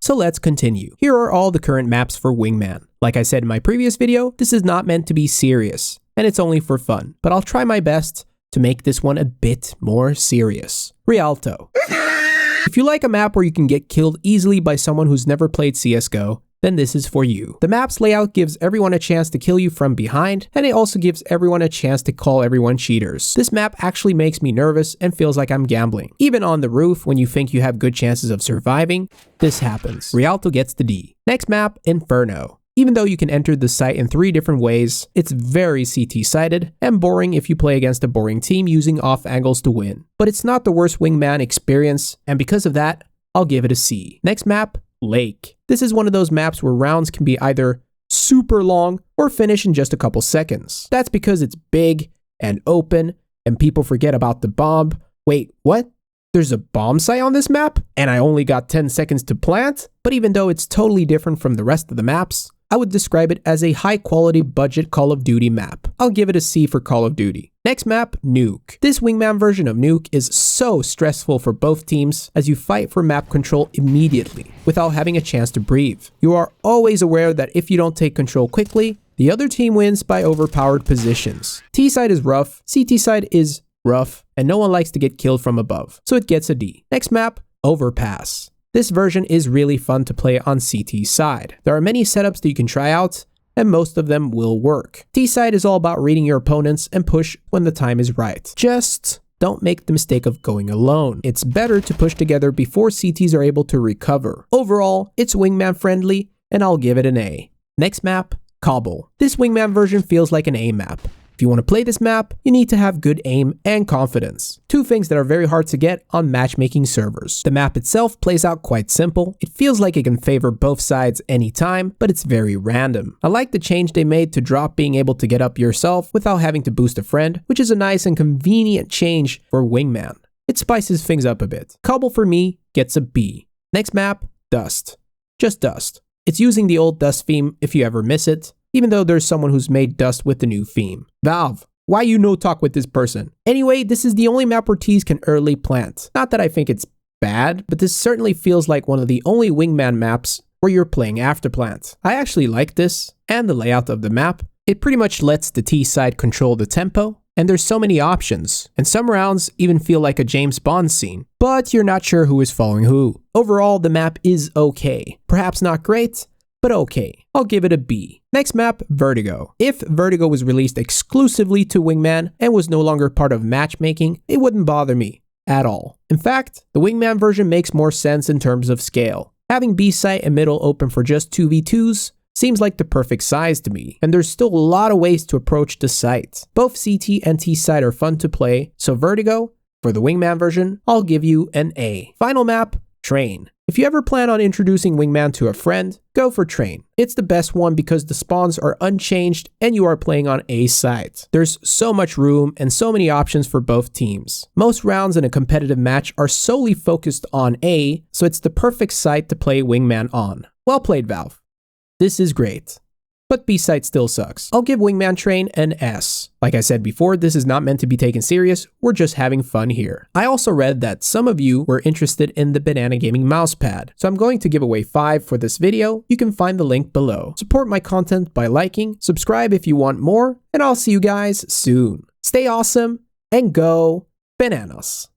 So let's continue. Here are all the current maps for Wingman. Like I said in my previous video, this is not meant to be serious, and it's only for fun, but I'll try my best to make this one a bit more serious. Rialto. If you like a map where you can get killed easily by someone who's never played CSGO, then this is for you. The map's layout gives everyone a chance to kill you from behind, and it also gives everyone a chance to call everyone cheaters. This map actually makes me nervous and feels like I'm gambling. Even on the roof, when you think you have good chances of surviving, this happens. Rialto gets the D. Next map, Inferno. Even though you can enter the site in 3 different ways, it's very CT-sided and boring if you play against a boring team using off angles to win. But it's not the worst Wingman experience, and because of that, I'll give it a C. Next map, Lake. This is one of those maps where rounds can be either super long or finish in just a couple seconds. That's because it's big and open and people forget about the bomb. Wait, what? There's a bomb site on this map and I only got 10 seconds to plant? But even though it's totally different from the rest of the maps, I would describe it as a high-quality budget Call of Duty map. I'll give it a C for Call of Duty. Next map, Nuke. This Wingman version of Nuke is so stressful for both teams as you fight for map control immediately without having a chance to breathe. You are always aware that if you don't take control quickly, the other team wins by overpowered positions. T side is rough, CT side is rough, and no one likes to get killed from above, so it gets a D. Next map, Overpass. This version is really fun to play on CT side. There are many setups that you can try out, and most of them will work. T side is all about reading your opponents and push when the time is right. Just don't make the mistake of going alone. It's better to push together before CTs are able to recover. Overall, it's Wingman friendly, and I'll give it an A. Next map, Cobble. This Wingman version feels like an A map. If you want to play this map, you need to have good aim and confidence. 2 things that are very hard to get on matchmaking servers. The map itself plays out quite simple. It feels like it can favor both sides anytime, but it's very random. I like the change they made to drop being able to get up yourself without having to boost a friend, which is a nice and convenient change for Wingman. It spices things up a bit. Cobble for me gets a B. Next map, Dust. Just Dust. It's using the old Dust theme if you ever miss it, even though there's someone who's made Dust with the new theme. Valve, why you no talk with this person? Anyway, this is the only map where T's can early plant. Not that I think it's bad, but this certainly feels like one of the only Wingman maps where you're playing after plant. I actually like this and the layout of the map. It pretty much lets the T side control the tempo, and there's so many options, and some rounds even feel like a James Bond scene, but you're not sure who is following who. Overall, the map is okay. Perhaps not great, but okay. I'll give it a B. Next map, Vertigo. If Vertigo was released exclusively to Wingman and was no longer part of matchmaking, it wouldn't bother me at all. In fact, the Wingman version makes more sense in terms of scale. Having B site and middle open for just 2v2s seems like the perfect size to me, and there's still a lot of ways to approach the site. Both CT and T side are fun to play, so Vertigo, for the Wingman version, I'll give you an A. Final map, Train. If you ever plan on introducing Wingman to a friend, go for Train. It's the best one because the spawns are unchanged and you are playing on A side. There's so much room and so many options for both teams. Most rounds in a competitive match are solely focused on A, so it's the perfect site to play Wingman on. Well played, Valve. This is great. But B-side still sucks. I'll give Wingman Train an S. Like I said before, this is not meant to be taken serious, we're just having fun here. I also read that some of you were interested in the Banana Gaming mousepad, so I'm going to give away 5 for this video. You can find the link below. Support my content by liking, subscribe if you want more, and I'll see you guys soon. Stay awesome, and go bananas.